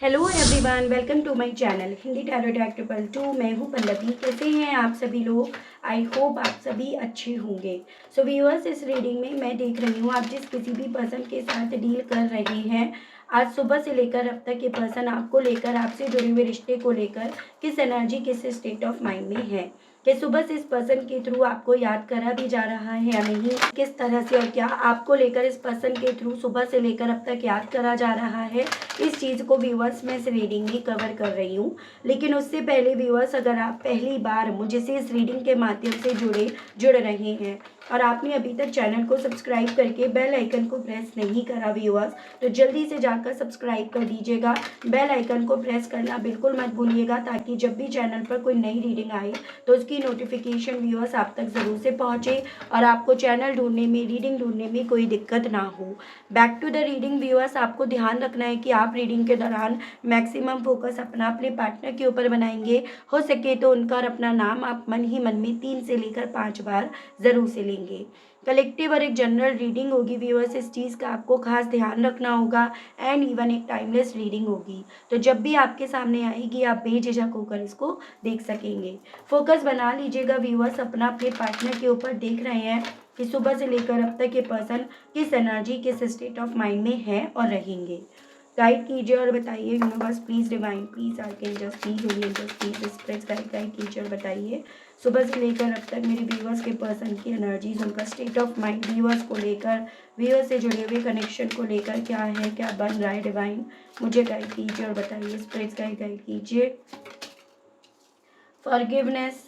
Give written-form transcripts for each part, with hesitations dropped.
Hello everyone, welcome to my channel Hindi tarot deck 222। मैं हूँ पल्लवी। कैसे हैं आप सभी लोग? आई होप आप सभी अच्छे होंगे। सो व्यूअर्स, इस रीडिंग में मैं देख रही हूँ आप जिस किसी भी पर्सन के साथ डील कर रहे हैं, आज सुबह से लेकर अब तक ये पर्सन आपको लेकर, आपसे जुड़े हुए रिश्ते को लेकर किस एनर्जी, किस स्टेट ऑफ माइंड में है, कि सुबह से इस पर्सन के थ्रू आपको याद करा भी जा रहा है या नहीं, किस तरह से और क्या आपको लेकर इस पर्सन के थ्रू सुबह से लेकर अब तक याद करा जा रहा है, इस चीज़ को व्यूअर्स मैं इस रीडिंग में कवर कर रही हूँ। लेकिन उससे पहले व्यूअर्स, अगर आप पहली बार मुझे से इस रीडिंग के माध्यम से जुड़ रहे हैं और आपने अभी तक चैनल को सब्सक्राइब करके बेल आइकन को प्रेस नहीं करा व्यूअर्स, तो जल्दी से जाकर सब्सक्राइब कर दीजिएगा। बेल आइकन को प्रेस करना बिल्कुल मत भूलिएगा, ताकि जब भी चैनल पर कोई नई रीडिंग आए तो उसकी नोटिफिकेशन व्यूअर्स आप तक ज़रूर से पहुँचे और आपको चैनल ढूंढने में, रीडिंग ढूंढने में कोई दिक्कत ना हो। Back to the reading viewers, आपको ध्यान रखना है कि आप रीडिंग के दौरान मैक्सिमम फोकस अपने पार्टनर के ऊपर बनाएंगे। हो सके तो उनका और अपना नाम आप मन ही मन में 3 से लेकर 5 बार ज़रूर से लेंगे। कलेक्टिव और एक जनरल रीडिंग होगी व्यूअर्स, इस चीज़ का आपको खास ध्यान रखना होगा। एंड इवन एक टाइमलेस रीडिंग होगी, तो जब भी आपके सामने आएगी आप बेझिझक होकर इसको देख सकेंगे। फोकस बना लीजिएगा व्यूअर्स, अपने पार्टनर के ऊपर देख रहे हैं कि सुबह से लेकर अब तक ये पर्सन किस एनर्जी, किस स्टेट ऑफ माइंड में है और रहेंगे। गाइड कीजिए और बताइए universe, please divine, please archangels, please holy angels, please spirits guide कीजिए और बताइए सुबह से लेकर अब तक मेरे व्यूवर्स के पर्सन की एनर्जीज, उनका स्टेट ऑफ माइंड, व्यूवर्स को लेकर, व्यूवर्स से जुड़े हुए कनेक्शन को लेकर क्या है, क्या बन रहा है। डिवाइन मुझे गाइड कीजिए और बताइए, स्पिरिट्स गाइड कीजिए। Forgiveness,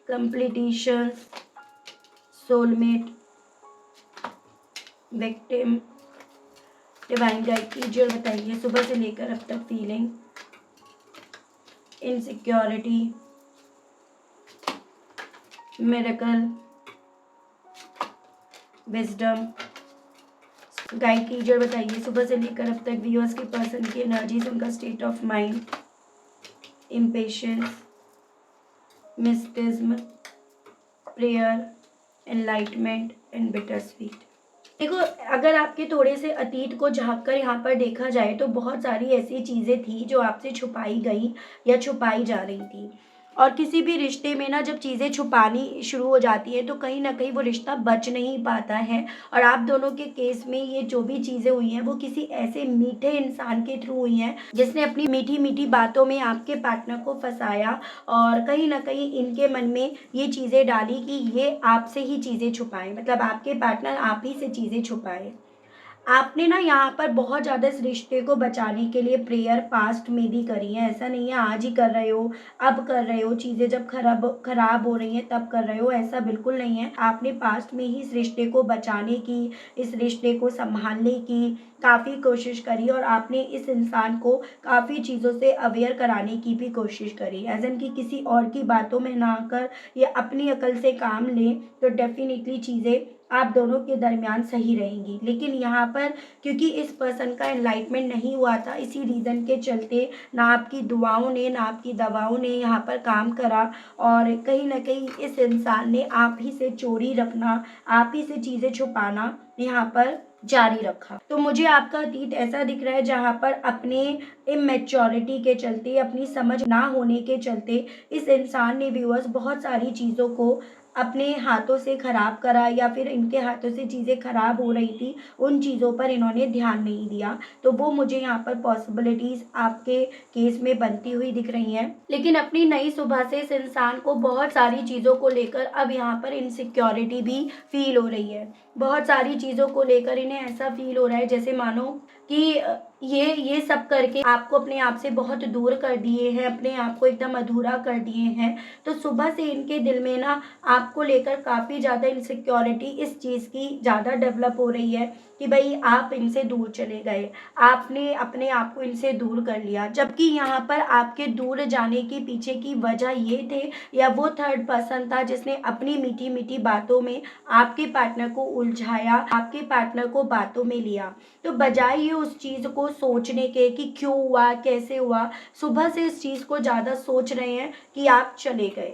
completion, soulmate, victim, divine guide कीजिए और बताइए सुबह से लेकर अब तक feeling, insecurity, miracle, wisdom. Guide कीजिए और बताइए सुबह से लेकर अब तक व्यूअर्स के पर्सन की एनर्जीज, उनका state of mind, impatience, mysticism, prayer, enlightenment and bittersweet. देखो, अगर आपके थोड़े से अतीत को झांक कर यहाँ पर देखा जाए तो बहुत सारी ऐसी चीज़ें थी जो आपसे छुपाई गई या छुपाई जा रही थी। और किसी भी रिश्ते में ना, जब चीज़ें छुपानी शुरू हो जाती है तो कहीं ना कहीं वो रिश्ता बच नहीं पाता है। और आप दोनों के केस में ये जो भी चीज़ें हुई हैं वो किसी ऐसे मीठे इंसान के थ्रू हुई हैं जिसने अपनी मीठी मीठी बातों में आपके पार्टनर को फंसाया और कहीं ना कहीं इनके मन में ये चीज़ें डाली कि ये आपसे ही चीज़ें छुपाएं, मतलब आपके पार्टनर आप ही से चीज़ें छुपाए। आपने ना यहाँ पर बहुत ज़्यादा इस रिश्ते को बचाने के लिए प्रेयर पास्ट में भी करी है। ऐसा नहीं है आज ही कर रहे हो, अब कर रहे हो, चीज़ें जब खराब हो रही हैं तब कर रहे हो, ऐसा बिल्कुल नहीं है। आपने पास्ट में ही इस रिश्ते को बचाने की, इस रिश्ते को संभालने की काफ़ी कोशिश करी और आपने इस इंसान को काफ़ी चीज़ों से अवेयर कराने की भी कोशिश करी। एज एन कि किसी और की बातों में ना आकर या अपनी अकल से काम लें तो डेफिनेटली चीज़ें आप दोनों के दरमियान सही रहेंगी। लेकिन यहाँ पर क्योंकि इस पर्सन का एनलाइटमेंट नहीं हुआ था, इसी रीज़न के चलते ना आपकी दुआओं ने, ना आपकी दवाओं ने यहाँ पर काम करा और कहीं ना कहीं इस इंसान ने आप ही से चोरी रखना, आप ही से चीज़ें छुपाना यहाँ पर जारी रखा। तो मुझे आपका अतीत ऐसा दिख रहा है जहाँ पर अपने इमेच्योरिटी के चलते, अपनी समझ ना होने के चलते इस इंसान ने व्यूअर्स बहुत सारी चीज़ों को अपने हाथों से खराब करा या फिर इनके हाथों से चीज़ें खराब हो रही थी, उन चीज़ों पर इन्होंने ध्यान नहीं दिया। तो वो मुझे यहाँ पर पॉसिबिलिटीज़ आपके केस में बनती हुई दिख रही हैं। लेकिन अपनी नई सुबह से इस इंसान को बहुत सारी चीज़ों को लेकर अब यहाँ पर इनसिक्योरिटी भी फील हो रही है। बहुत सारी चीज़ों को लेकर इन्हें ऐसा फील हो रहा है जैसे मानो कि ये सब करके आपको अपने आप से बहुत दूर कर दिए हैं, अपने आप को एकदम अधूरा कर दिए हैं। तो सुबह से इनके दिल में ना आपको लेकर काफ़ी ज़्यादा इनसिक्योरिटी इस चीज़ की ज़्यादा डेवलप हो रही है कि भाई आप इनसे दूर चले गए, आपने अपने आप को इनसे दूर कर लिया। जबकि यहाँ पर आपके दूर जाने के पीछे की वजह ये थे या वो थर्ड पर्सन था जिसने अपनी मीठी मीठी बातों में आपके पार्टनर को उलझाया, आपके पार्टनर को बातों में लिया। तो बजाय ये उस चीज़ को सोचने के कि क्यों हुआ, कैसे हुआ, सुबह से इस चीज़ को ज़्यादा सोच रहे हैं कि आप चले गए।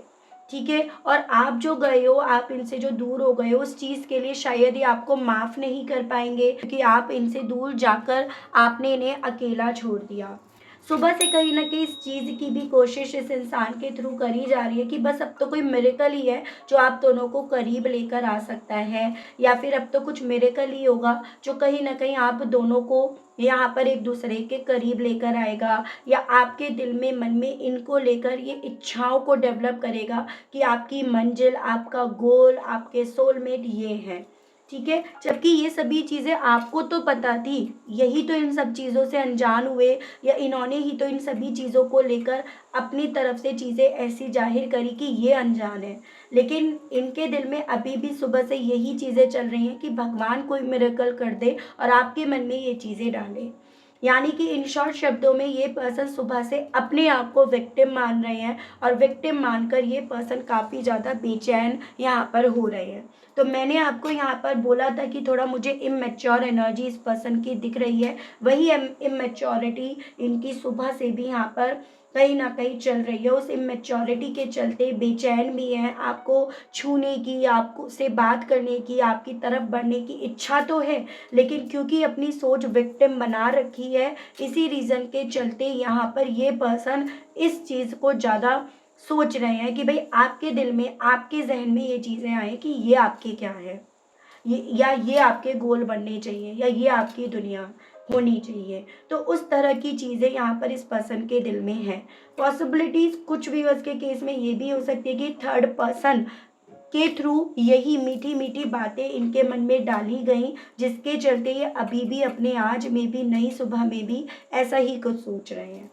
ठीक है, और आप जो गए हो, आप इनसे जो दूर हो गए हो, उस चीज़ के लिए शायद ही आपको माफ़ नहीं कर पाएंगे क्योंकि आप इनसे दूर जाकर आपने इन्हें अकेला छोड़ दिया। सुबह से कहीं न कहीं इस चीज़ की भी कोशिश इस इंसान के थ्रू करी जा रही है कि बस अब तो कोई मिरेकल ही है जो आप दोनों को करीब लेकर आ सकता है, या फिर अब तो कुछ मिरेकल ही होगा जो कहीं न कहीं आप दोनों को यहाँ पर एक-दूसरे के करीब लेकर आएगा, या आपके दिल में, मन में इनको लेकर ये इच्छाओं को डेवलप करेगा कि आपकी मंज़िल, आपका गोल, आपके सोलमेट ये हैं। ठीक है? जबकि ये सभी चीज़ें आपको तो पता थी, यही तो इन सब चीज़ों से अनजान हुए, या इन्होंने ही तो इन सभी चीज़ों को लेकर अपनी तरफ से चीज़ें ऐसी ज़ाहिर करी कि ये अनजान है। लेकिन इनके दिल में अभी भी सुबह से यही चीज़ें चल रही हैं कि भगवान कोई मिरेकल कर दे और आपके मन में ये चीज़ें डाले। यानी कि इन शॉर्ट शब्दों में ये पर्सन सुबह से अपने आप को विक्टिम मान रहे हैं, और विक्टिम मानकर ये पर्सन काफ़ी ज़्यादा बेचैन यहाँ पर हो रहे हैं। तो मैंने आपको यहाँ पर बोला था कि थोड़ा मुझे इमैच्योर एनर्जी इस पर्सन की दिख रही है, वही इमैच्योरिटी इनकी सुबह से भी यहाँ पर कहीं न कहीं चल रही है। उस इमैच्योरिटी के चलते बेचैन भी हैं, आपको छूने की, आपको से बात करने की, आपकी तरफ बढ़ने की इच्छा तो है, लेकिन क्योंकि अपनी सोच विक्टिम बना रखी है, इसी रीज़न के चलते यहाँ पर ये पर्सन इस चीज़ को ज़्यादा सोच रहे हैं कि भई आपके दिल में, आपके ज़हन में ये चीज़ें आएँ कि ये आपके क्या है? ये आपके गोल बनने चाहिए, या ये आपकी दुनिया होनी चाहिए। तो उस तरह की चीज़ें यहाँ पर इस पर्सन के दिल में हैं। पॉसिबिलिटीज़ कुछ व्यूअर्स के केस में ये भी हो सकती है कि थर्ड पर्सन के थ्रू यही मीठी-मीठी बातें इनके मन में डाली गईं, जिसके चलते ये अभी भी अपने आज में भी, नई सुबह में भी ऐसा ही कुछ सोच रहे हैं।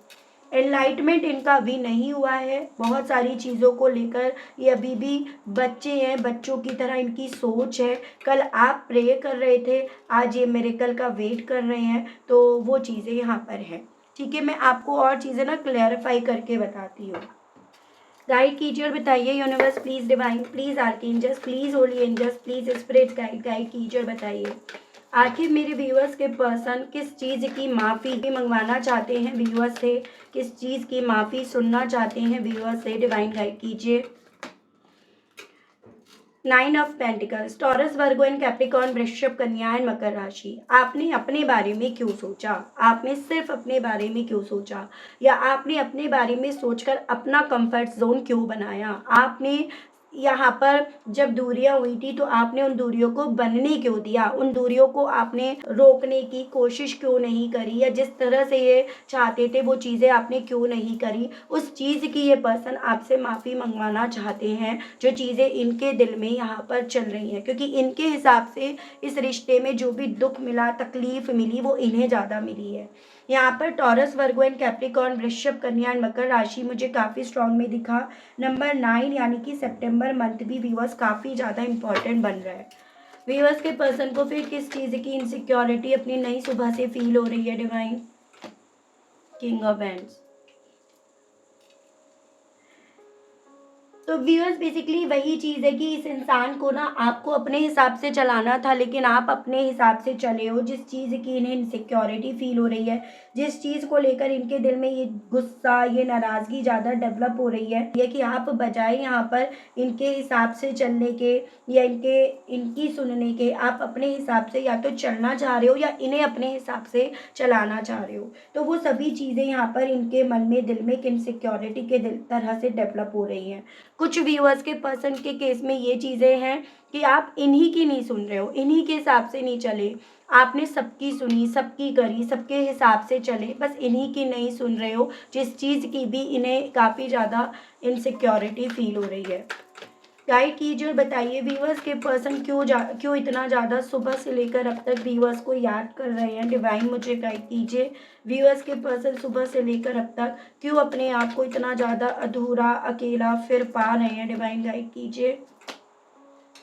एनलाइटमेंट इनका अभी नहीं हुआ है, बहुत सारी चीज़ों को लेकर ये अभी भी बच्चे हैं, बच्चों की तरह इनकी सोच है। कल आप प्रे कर रहे थे, आज ये मिरेकल का वेट कर रहे हैं, तो वो चीज़ें यहाँ पर हैं। ठीक है, मैं आपको और चीज़ें ना क्लैरिफ़ाई करके बताती हूँ। गाइड कीजिए और बताइए universe, please divine, please archangels, please holy angels, please spirit guide, guide कीजिए और बताइए आखिर मेरे व्यूअर्स के पर्सन किस चीज़ की माफ़ी मंगवाना चाहते हैं व्यूअर्स से, किस चीज़ की माफ़ी सुनना चाहते हैं व्यूअर्स से, डिवाइन गाइड कीजिए। 9 of pentacles, taurus, Virgo and Capricorn, वृषभ, कन्या एंड मकर राशि। आपने अपने बारे में क्यों सोचा? आपने सिर्फ अपने बारे में क्यों सोचा, या आपने अपने बारे में सोचकर अपना कंफर्ट जोन क्यों बनाया? आपने यहाँ पर जब दूरियां हुई थी तो आपने उन दूरियों को बनने क्यों दिया? उन दूरियों को आपने रोकने की कोशिश क्यों नहीं करी, या जिस तरह से ये चाहते थे वो चीज़ें आपने क्यों नहीं करी? उस चीज़ की ये पर्सन आपसे माफ़ी मंगवाना चाहते हैं, जो चीज़ें इनके दिल में यहाँ पर चल रही हैं, क्योंकि इनके हिसाब से इस रिश्ते में जो भी दुख मिला, तकलीफ मिली, वो इन्हें ज़्यादा मिली है। यहाँ पर टॉरस, वर्गो एंड कैप्रिकॉर्न, वृषभ, कन्या एंड मकर राशि मुझे काफ़ी स्ट्रॉन्ग में दिखा। नंबर 9 यानी कि सितंबर मंथ भी व्यूअर्स काफ़ी ज़्यादा इंपॉर्टेंट बन रहा है। व्यूअर्स के पर्सन को फिर किस चीज़ की इनसिक्योरिटी अपनी नई सुबह से फील हो रही है? Divine king of hands. तो व्यूअर्स बेसिकली वही चीज़ है कि इस इंसान को ना आपको अपने हिसाब से चलाना था, लेकिन आप अपने हिसाब से चले हो। जिस चीज़ की इन्हें इनसिक्योरिटी फील हो रही है, जिस चीज़ को लेकर इनके दिल में ये गुस्सा, ये नाराज़गी ज़्यादा डेवलप हो रही है, ये कि आप बजाय यहाँ पर इनके हिसाब से चलने के, या इनकी सुनने के, आप अपने हिसाब से या तो चलना चाह रहे हो, या इन्हें अपने हिसाब से चलाना चाह रहे हो। तो वो सभी चीज़ें यहाँ पर इनके मन में, दिल में एक इनसिक्योरिटी के तरह से डेवलप हो रही हैं। कुछ व्यूअर्स के पर्सन के केस में ये चीज़ें हैं कि आप इन्हीं की नहीं सुन रहे हो, इन्हीं के हिसाब से नहीं चले। आपने सबकी सुनी, सबकी करी, सबके हिसाब से चले, बस इन्हीं की नहीं सुन रहे हो, जिस चीज़ की भी इन्हें काफ़ी ज़्यादा इनसिक्योरिटी फील हो रही है। गाइड कीजिए और बताइए व्यूअर्स के पर्सन क्यों इतना ज़्यादा सुबह से लेकर अब तक व्यूअर्स को याद कर रहे हैं? डिवाइन मुझे गाइड कीजिए। व्यूअर्स के पर्सन सुबह से लेकर अब तक क्यों अपने आप को इतना ज़्यादा अधूरा, अकेला फिर पा रहे हैं? डिवाइन गाइड कीजिए।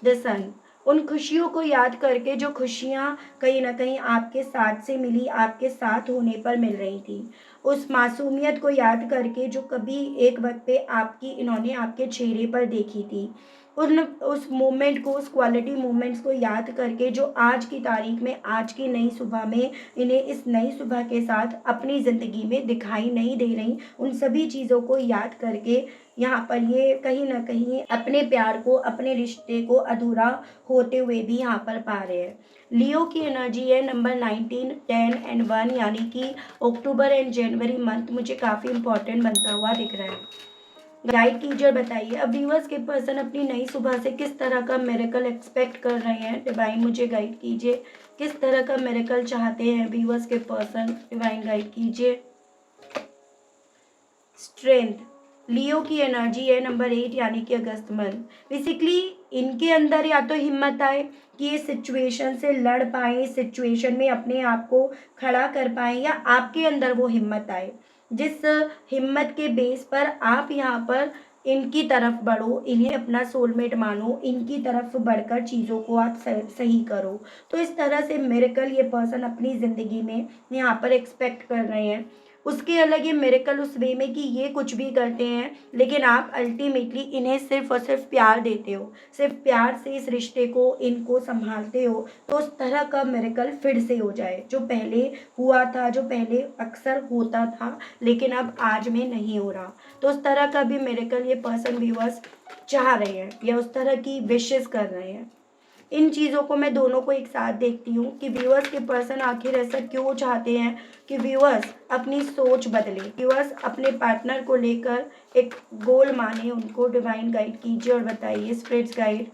द सन, उन खुशियों को याद करके जो खुशियाँ कहीं न कहीं आपके साथ से मिली, आपके साथ होने पर मिल रही थी। उस मासूमियत को याद करके जो कभी एक वक़्त पे इन्होंने आपके चेहरे पर देखी थी। उस मोमेंट को, उस क्वालिटी मोमेंट्स को याद करके जो आज की तारीख में, आज की नई सुबह में इन्हें इस नई सुबह के साथ अपनी ज़िंदगी में दिखाई नहीं दे रही, उन सभी चीज़ों को याद करके यहाँ पर ये कहीं न कहीं अपने प्यार को, अपने रिश्ते को अधूरा होते हुए भी यहाँ पर पा रहे हैं। लियो की एनर्जी है नंबर 19, 10 एंड 1, यानी कि अक्टूबर एंड जनवरी मंथ मुझे काफ़ी इंपॉर्टेंट बनता हुआ दिख रहा है। गाइड कीजिए और बताइए अब व्यूअर्स के पर्सन अपनी नई सुबह से किस तरह का मिरेकल एक्सपेक्ट कर रहे हैं। डिवाइन मुझे गाइड कीजिए, किस तरह का मिरेकल चाहते हैं व्यूअर्स के पर्सन। डिवाइन गाइड कीजिए। स्ट्रेंथ, लियो की एनर्जी है नंबर 8, यानी कि अगस्त मंथ। बेसिकली इनके अंदर या तो हिम्मत आए कि ये सिचुएशन से लड़ पाए, सिचुएशन में अपने आप को खड़ा कर पाए, या आपके अंदर वो हिम्मत आए जिस हिम्मत के बेस पर आप यहाँ पर इनकी तरफ बढ़ो, इन्हें अपना सोलमेट मानो, इनकी तरफ बढ़कर चीज़ों को आप सही करो। तो इस तरह से मिरेकल ये पर्सन अपनी ज़िंदगी में यहाँ पर एक्सपेक्ट कर रहे हैं। उसके अलग ये मिरेकल उस वे में कि ये कुछ भी करते हैं लेकिन आप अल्टीमेटली इन्हें सिर्फ और सिर्फ प्यार देते हो, सिर्फ प्यार से इस रिश्ते को इनको संभालते हो। तो उस तरह का मिरेकल फिर से हो जाए जो पहले हुआ था, जो पहले अक्सर होता था लेकिन अब आज में नहीं हो रहा। तो उस तरह का भी मिरेकल ये पर्सन व्यूअर्स चाह रहे हैं या उस तरह की विशेष कर रहे हैं। इन चीज़ों को मैं दोनों को एक साथ देखती हूँ कि व्यूअर्स के पर्सन आखिर ऐसा क्यों चाहते हैं कि व्यूअर्स अपनी सोच बदले, व्यूअर्स अपने पार्टनर को लेकर एक गोल माने उनको। डिवाइन गाइड कीजिए और बताइए spirits guide.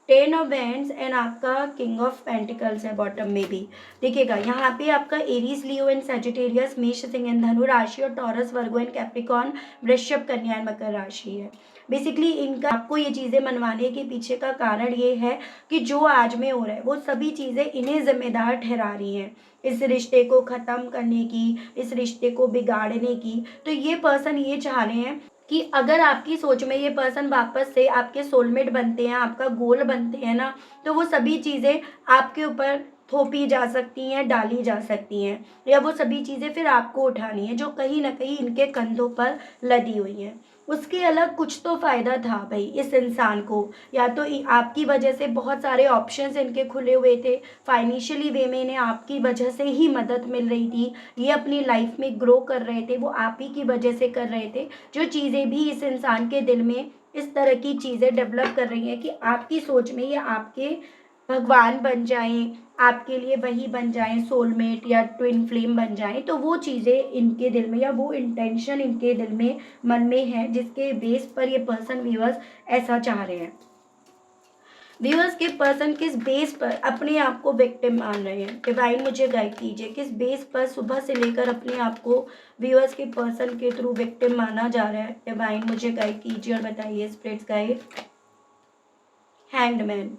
10 of wands and आपका किंग ऑफ पेंटिकल्स है बॉटम में भी। देखिएगा यहाँ पे आपका एरीज, लियो एंड सजिटेरियस, मेष, सिंह एंड धनु राशि, और टॉरस, वर्गो एंड कैप्रिकॉर्न, वृषभ, कन्या एंड मकर राशि है। बेसिकली इनका आपको ये चीज़ें मनवाने के पीछे का कारण ये है कि जो आज में हो रहा है वो सभी चीज़ें इन्हें जिम्मेदार ठहरा रही हैं इस रिश्ते को ख़त्म करने की, इस रिश्ते को बिगाड़ने की। तो ये पर्सन ये चाह रहे हैं कि अगर आपकी सोच में ये पर्सन वापस से आपके सोलमेट बनते हैं, आपका गोल बनते हैं ना, तो वो सभी चीज़ें आपके ऊपर थोपी जा सकती हैं, डाली जा सकती हैं, या वो सभी चीज़ें फिर आपको उठानी है जो कहीं ना कहीं इनके कंधों पर लदी हुई हैं। उसके अलग कुछ तो फ़ायदा था भाई इस इंसान को, या तो आपकी वजह से बहुत सारे ऑप्शंस इनके खुले हुए थे, फाइनेंशियली वे में इन्हें आपकी वजह से ही मदद मिल रही थी, ये अपनी लाइफ में ग्रो कर रहे थे, वो आप ही की वजह से कर रहे थे। जो चीज़ें भी इस इंसान के दिल में इस तरह की चीज़ें डेवलप कर रही हैं कि आपकी सोच में ये आपके भगवान बन जाएं, आपके लिए वही बन जाएं, सोलमेट या ट्विन फ्लेम बन जाएं, तो वो चीज़ें इनके दिल में या वो इंटेंशन इनके दिल में, मन में है, जिसके बेस पर ये पर्सन व्यूअर्स ऐसा चाह रहे हैं। व्यूअर्स के पर्सन किस बेस पर अपने आप को विक्टिम मान रहे हैं। डिवाइन मुझे गाइड कीजिए, किस बेस पर सुबह से लेकर अपने आप को व्यूअर्स के पर्सन के थ्रू विक्टिम माना जा रहा है। डिवाइन मुझे गाइड कीजिए और बताइए स्पिरिट्स गाइड। हैंगमैन,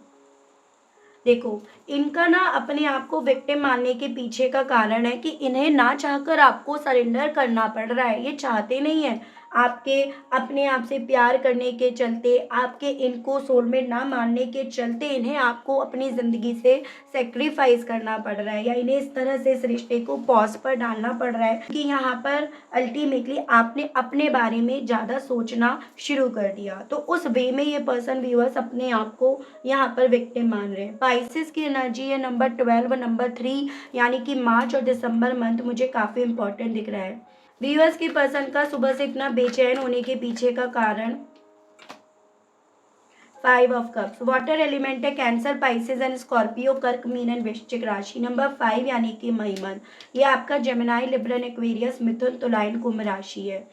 देखो इनका ना अपने आप को विक्टिम मानने के पीछे का कारण है कि इन्हें ना चाहकर आपको सरेंडर करना पड़ रहा है। ये चाहते नहीं है, आपके अपने आप से प्यार करने के चलते, आपके इनको सोलमेट ना मानने के चलते इन्हें आपको अपनी ज़िंदगी से सेक्रीफाइस करना पड़ रहा है, या इन्हें इस तरह से इस रिश्ते को पॉज पर डालना पड़ रहा है कि यहाँ पर अल्टीमेटली आपने अपने बारे में ज़्यादा सोचना शुरू कर दिया। तो उस वे में ये पर्सन व्यूअर्स अपने आप को यहाँ पर विक्टिम मान रहे हैं। स्पाइसेस की एनर्जी है नंबर 12 और नंबर 3, यानी कि मार्च और दिसंबर मंथ मुझे काफ़ी इंपॉर्टेंट दिख रहा है। व्यूअर्स की पर्सन का सुबह से इतना बेचैन होने के पीछे का कारण 5 ऑफ कप्स, वाटर एलिमेंट है, कैंसर, पाइसेस एंड स्कॉर्पियो, कर्क, मीन एंड वृश्चिक राशि। नंबर 5 यानी कि मई मंथ, ये आपका जेमिनाई, लिब्रन, एक्वेरियस, मिथुन, तुलाइन, कुंभ राशि है।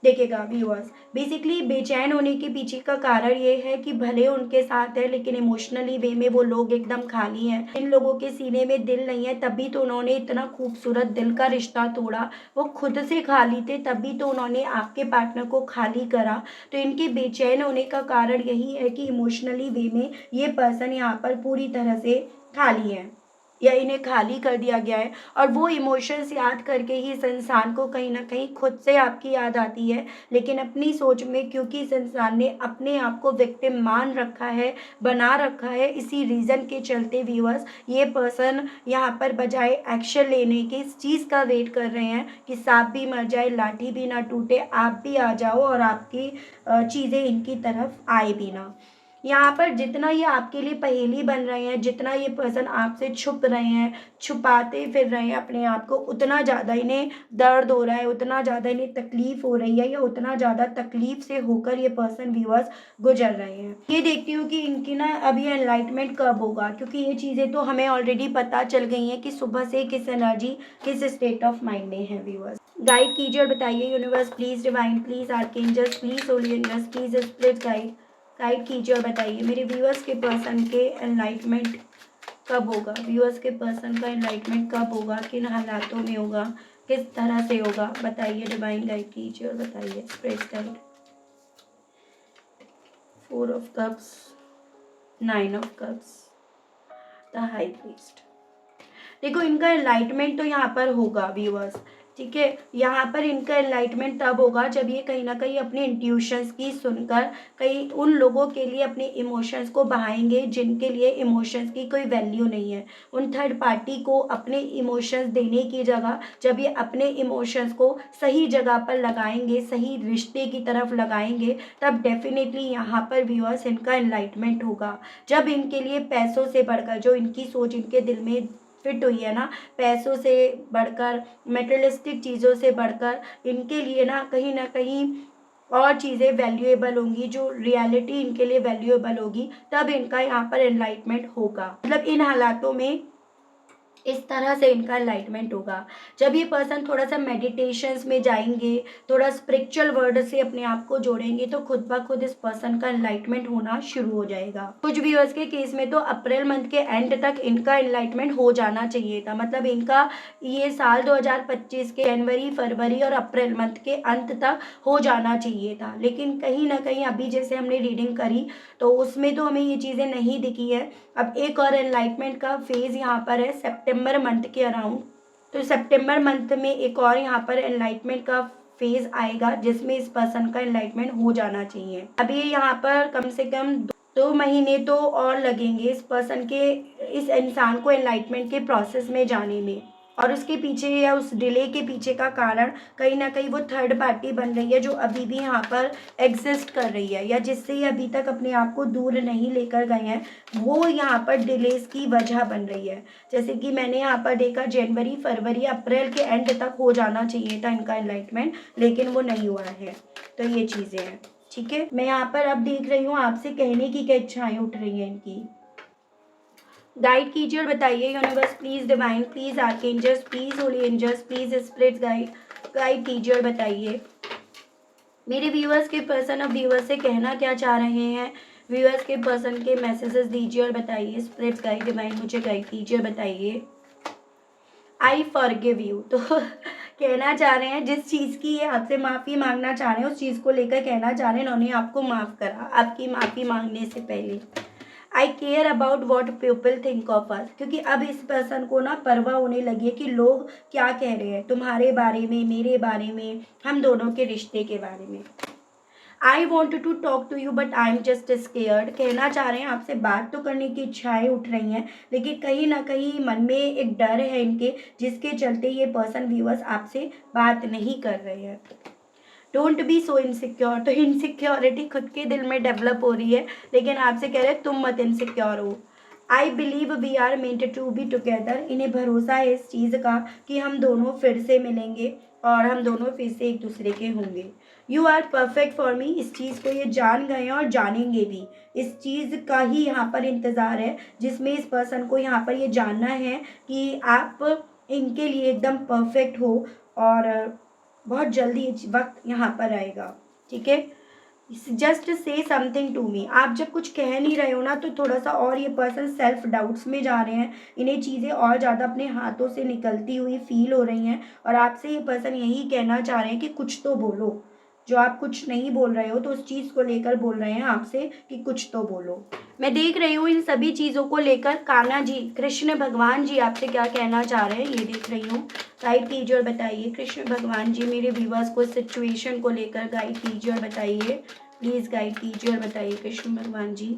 देखिएगा व्यूअर्स, बेसिकली बेचैन होने के पीछे का कारण ये है कि भले उनके साथ है लेकिन इमोशनली वे में वो लोग एकदम खाली हैं। इन लोगों के सीने में दिल नहीं है, तभी तो उन्होंने इतना खूबसूरत दिल का रिश्ता तोड़ा। वो खुद से खाली थे तभी तो उन्होंने आपके पार्टनर को खाली करा। तो इनके बेचैन होने का कारण यही है कि इमोशनली वे में ये पर्सन यहाँ पर पूरी तरह से खाली है, या इन्हें खाली कर दिया गया है, और वो इमोशंस याद करके ही इस इंसान को कहीं ना कहीं खुद से आपकी याद आती है। लेकिन अपनी सोच में क्योंकि इस इंसान ने अपने आप को विक्टिम मान रखा है, बना रखा है, इसी रीज़न के चलते व्यूअर्स ये पर्सन यहाँ पर बजाय एक्शन लेने के इस चीज़ का वेट कर रहे हैं कि सांप भी मर जाए, लाठी भी ना टूटे, आप भी आ जाओ और आपकी चीज़ें इनकी तरफ आए भी ना। यहाँ पर जितना ये आपके लिए पहेली बन रहे हैं, जितना ये पर्सन आपसे छुप रहे हैं, छुपाते फिर रहे हैं अपने आप को, उतना ज़्यादा इन्हें दर्द हो रहा है, उतना ज़्यादा इन्हें तकलीफ हो रही है, या उतना ज़्यादा तकलीफ से होकर ये पर्सन व्यूअर्स गुजर रहे हैं। ये देखती हूँ कि इनकी ना अभी एनलाइटमेंट कब होगा, क्योंकि ये चीज़ें तो हमें ऑलरेडी पता चल गई हैं कि सुबह से किस एनर्जी, किस स्टेट ऑफ माइंड में है व्यूअर्स। गाइड कीजिए और बताइए universe please, divine please, archangels please, holy angels please, spirit guide कीजिए और बताइए मेरे व्यूअर्स के पर्सन के एनलाइटमेंट कब होगा। व्यूअर्स के पर्सन का एनलाइटमेंट कब होगा, किन हालातों में होगा, किस तरह से होगा, बताइए। डिवाइन गाइड कीजिए और बताइए। Spirit guide. 4 of cups, 9 of cups, the high priest. देखो इनका एनलाइटमेंट तो यहाँ पर होगा व्यूअर्स, ठीक है। यहाँ पर इनका एनलाइटमेंट तब होगा जब ये कहीं ना कहीं अपने इंट्यूशंस की सुनकर कहीं उन लोगों के लिए अपने इमोशंस को बहाएंगे जिनके लिए इमोशंस की कोई वैल्यू नहीं है। उन थर्ड पार्टी को अपने इमोशंस देने की जगह जब ये अपने इमोशंस को सही जगह पर लगाएंगे, सही रिश्ते की तरफ लगाएंगे, तब डेफिनेटली यहाँ पर व्यूअर्स इनका एनलाइटमेंट होगा। जब इनके लिए पैसों से बढ़कर जो इनकी सोच इनके दिल में फिट हुई है ना, पैसों से बढ़कर, मेटेरियलिस्टिक चीज़ों से बढ़कर इनके लिए ना कहीं और चीज़ें वैल्यूएबल होंगी, जो रियलिटी इनके लिए वैल्यूएबल होगी, तब इनका यहाँ पर एनलाइटमेंट होगा। मतलब इन हालातों में इस तरह से इनका एनलाइटमेंट होगा जब ये पर्सन थोड़ा सा मेडिटेशंस में जाएंगे, थोड़ा स्पिरिचुअल वर्ड से अपने आप को जोड़ेंगे, तो खुद ब खुद इस पर्सन का एनलाइटमेंट होना शुरू हो जाएगा। कुछ व्यूअर्स के केस में तो अप्रैल मंथ के एंड तक इनका एनलाइटमेंट हो जाना चाहिए था। मतलब इनका ये साल 2025 के जनवरी, फरवरी और अप्रैल मंथ के अंत तक हो जाना चाहिए था, लेकिन कहीं ना कहीं अभी जैसे हमने रीडिंग करी तो उसमें तो हमें ये चीज़ें नहीं दिखी है। अब एक और एनलाइटमेंट का फेज यहाँ पर है सितंबर मंथ के अराउंड, तो सितंबर मंथ में एक और यहाँ पर एनलाइटमेंट का फेज आएगा जिसमें इस पर्सन का एनलाइटमेंट हो जाना चाहिए। अभी यहाँ पर कम से कम 2 महीने तो और लगेंगे इस पर्सन के, इस इंसान को एनलाइटमेंट के प्रोसेस में जाने में। और उसके पीछे या उस डिले के पीछे का कारण कहीं ना कहीं वो थर्ड पार्टी बन रही है जो अभी भी यहाँ पर एग्जिस्ट कर रही है, या जिससे ये अभी तक अपने आप को दूर नहीं लेकर गए हैं, वो यहाँ पर डिलेस की वजह बन रही है। जैसे कि मैंने यहाँ पर देखा जनवरी, फरवरी, अप्रैल के एंड तक हो जाना चाहिए था इनका एनलाइटमेंट, लेकिन वो नहीं हुआ है। तो ये चीज़ें हैं, ठीक है। मैं यहाँ पर अब देख रही हूँ आपसे कहने की क्या इच्छाएं उठ रही हैं इनकी। गाइड कीजिए और बताइए universe please, divine please, archangels please, holy angels please, spirits guide कीजिए और बताइए मेरे व्यूअर्स के पर्सन अब व्यूअर्स से कहना क्या चाह रहे हैं। व्यूअर्स के पर्सन के मैसेजेस दीजिए और बताइए। स्पिरिट्स गाइड, डिवाइन मुझे गाइड कीजिए और बताइए। आई फॉरगिव यू, तो कहना चाह रहे हैं जिस चीज़ की ये आपसे माफ़ी मांगना चाह रहे हैं उस चीज़ को लेकर कहना चाह रहे हैं इन्होंने आपको माफ़ करा आपकी माफ़ी मांगने से पहले। I care about what people think of us, क्योंकि अब इस पर्सन को ना परवाह होने लगी है कि लोग क्या कह रहे हैं तुम्हारे बारे में, मेरे बारे में, हम दोनों के रिश्ते के बारे में। I want to talk to you but I am just scared, कहना चाह रहे हैं आपसे बात तो करने की इच्छाएं उठ रही हैं, लेकिन कहीं ना कहीं मन में एक डर है इनके, जिसके चलते ये पर्सन व्यूअर्स आपसे बात नहीं कर रहे हैं। डोंट बी सो इनसिक्योर, तो इनसिक्योरिटी खुद के दिल में डेवलप हो रही है, लेकिन आपसे कह रहे हैं तुम मत इनसिक्योर हो। I believe we are meant to be together, इन्हें भरोसा है इस चीज़ का कि हम दोनों फिर से मिलेंगे और हम दोनों फिर से एक दूसरे के होंगे। You are perfect for me, इस चीज़ को ये जान गए हैं और जानेंगे भी। इस चीज़ का ही यहाँ पर इंतज़ार है जिसमें इस पर्सन को यहाँ पर ये जानना है कि आप इनके लिए एकदम परफेक्ट हो, और बहुत जल्दी वक्त यहाँ पर आएगा, ठीक है। Just say something to me, आप जब कुछ कह नहीं रहे हो ना तो थोड़ा सा और ये पर्सन सेल्फ डाउट्स में जा रहे हैं, इन्हें चीज़ें और ज़्यादा अपने हाथों से निकलती हुई फील हो रही हैं, और आपसे ये पर्सन यही कहना चाह रहे हैं कि कुछ तो बोलो। जो आप कुछ नहीं बोल रहे हो तो उस चीज़ को लेकर बोल रहे हैं आपसे कि कुछ तो बोलो। मैं देख रही हूँ इन सभी चीज़ों को लेकर कान्हा जी, कृष्ण भगवान जी आपसे क्या कहना चाह रहे हैं, ये देख रही हूँ। गाइड कीजिए और बताइए कृष्ण भगवान जी मेरे व्यूअर्स को सिचुएशन को लेकर गाइड कीजिए और बताइए। प्लीज़ गाइड कीजिए और बताइए कृष्ण भगवान ji.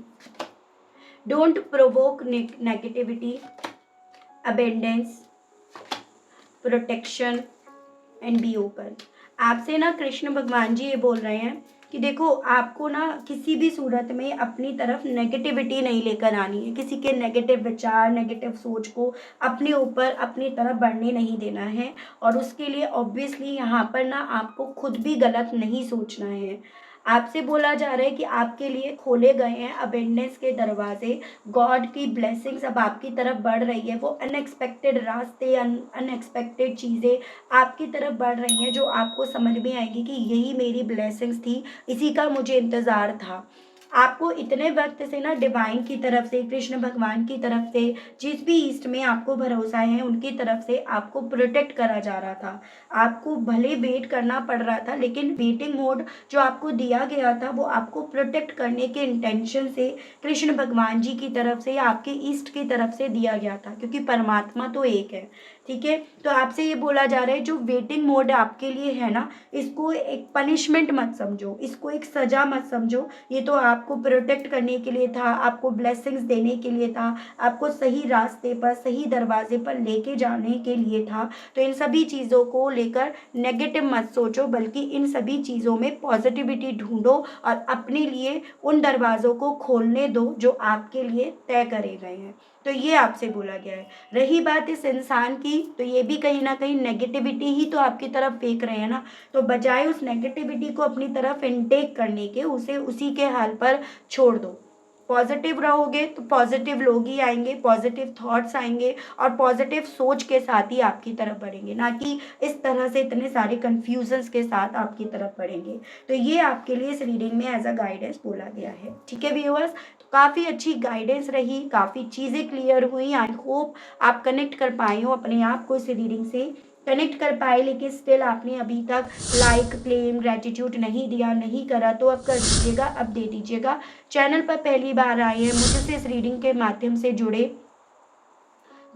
Don't provoke negativity, abundance, protection and be open. आपसे ना कृष्ण भगवान जी ये बोल रहे हैं कि देखो आपको ना किसी भी सूरत में अपनी तरफ नेगेटिविटी नहीं लेकर आनी है, किसी के नेगेटिव विचार, नेगेटिव सोच को अपने ऊपर अपनी तरफ बढ़ने नहीं देना है। और उसके लिए ऑब्वियसली यहाँ पर ना आपको खुद भी गलत नहीं सोचना है। आपसे बोला जा रहा है कि आपके लिए खोले गए हैं अबेंडेंस के दरवाजे, गॉड की ब्लेसिंग्स अब आपकी तरफ बढ़ रही है। वो अनएक्सपेक्टेड रास्ते, अनएक्सपेक्टेड चीज़ें आपकी तरफ बढ़ रही हैं जो आपको समझ में आएगी कि यही मेरी ब्लेसिंग्स थी, इसी का मुझे इंतज़ार था। आपको इतने वक्त से ना डिवाइन की तरफ से, कृष्ण भगवान की तरफ से, जिस भी ईस्ट में आपको भरोसा है उनकी तरफ से आपको प्रोटेक्ट करा जा रहा था। आपको भले वेट करना पड़ रहा था, लेकिन वेटिंग मोड जो आपको दिया गया था वो आपको प्रोटेक्ट करने के इंटेंशन से कृष्ण भगवान जी की तरफ से या आपके ईस्ट की तरफ से दिया गया था, क्योंकि परमात्मा तो एक है। ठीक है, तो आपसे ये बोला जा रहा है जो वेटिंग मोड आपके लिए है ना, इसको एक पनिशमेंट मत समझो, इसको एक सजा मत समझो। ये तो आपको प्रोटेक्ट करने के लिए था, आपको ब्लेसिंग्स देने के लिए था, आपको सही रास्ते पर, सही दरवाजे पर लेके जाने के लिए था। तो इन सभी चीज़ों को लेकर नेगेटिव मत सोचो, बल्कि इन सभी चीज़ों में पॉजिटिविटी ढूंढो और अपने लिए उन दरवाज़ों को खोलने दो जो आपके लिए तय करे गए हैं। तो ये आपसे बोला गया है। रही बात इस इंसान की, तो ये भी कहीं ना कहीं नेगेटिविटी ही तो आपकी तरफ फेंक रहे हैं ना। तो बजाय उस नेगेटिविटी को अपनी तरफ इनटेक करने के, उसे उसी के हाल पर छोड़ दो। पॉजिटिव रहोगे तो पॉजिटिव लोग ही आएंगे, पॉजिटिव थॉट्स आएंगे और पॉजिटिव सोच के साथ ही आपकी तरफ बढ़ेंगे, ना कि इस तरह से इतने सारे कन्फ्यूजन्स के साथ आपकी तरफ बढ़ेंगे। तो ये आपके लिए इस रीडिंग में एज अ गाइडेंस बोला गया है। ठीक है व्यूअर्स, तो काफ़ी अच्छी गाइडेंस रही, काफ़ी चीज़ें क्लियर हुई। आई होप आप कनेक्ट कर पाए हो अपने आप को इस रीडिंग से, कनेक्ट कर पाए। लेकिन स्टिल आपने अभी तक लाइक, क्लेम, ग्रेटिट्यूड नहीं दिया, नहीं करा, तो अब कर दीजिएगा, अब दे दीजिएगा। चैनल पर पहली बार आए हैं, मुझसे इस रीडिंग के माध्यम से जुड़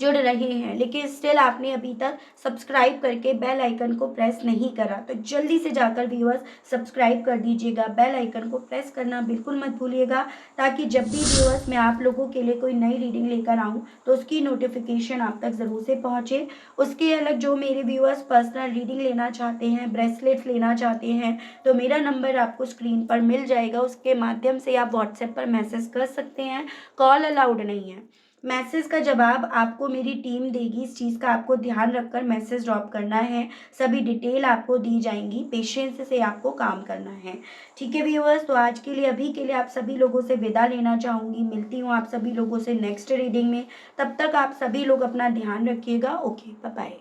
रहे हैं, लेकिन स्टिल आपने अभी तक सब्सक्राइब करके बेल आइकन को प्रेस नहीं करा, तो जल्दी से जाकर व्यूअर्स सब्सक्राइब कर दीजिएगा। बेल आइकन को प्रेस करना बिल्कुल मत भूलिएगा, ताकि जब भी व्यूअर्स मैं आप लोगों के लिए कोई नई रीडिंग लेकर आऊँ तो उसकी नोटिफिकेशन आप तक ज़रूर से पहुँचे। उसके अलग जो मेरे व्यूअर्स पर्सनल रीडिंग लेना चाहते हैं, ब्रेसलेट्स लेना चाहते हैं, तो मेरा नंबर आपको स्क्रीन पर मिल जाएगा। उसके माध्यम से आप व्हाट्सएप पर मैसेज कर सकते हैं, कॉल अलाउड नहीं है। मैसेज का जवाब आपको मेरी टीम देगी, इस चीज़ का आपको ध्यान रखकर मैसेज ड्रॉप करना है। सभी डिटेल आपको दी जाएंगी, पेशेंस से आपको काम करना है। ठीक है व्यूअर्स, तो आज के लिए, अभी के लिए आप सभी लोगों से विदा लेना चाहूँगी। मिलती हूँ आप सभी लोगों से नेक्स्ट रीडिंग में। तब तक आप सभी लोग अपना ध्यान रखिएगा। Okay, bye bye.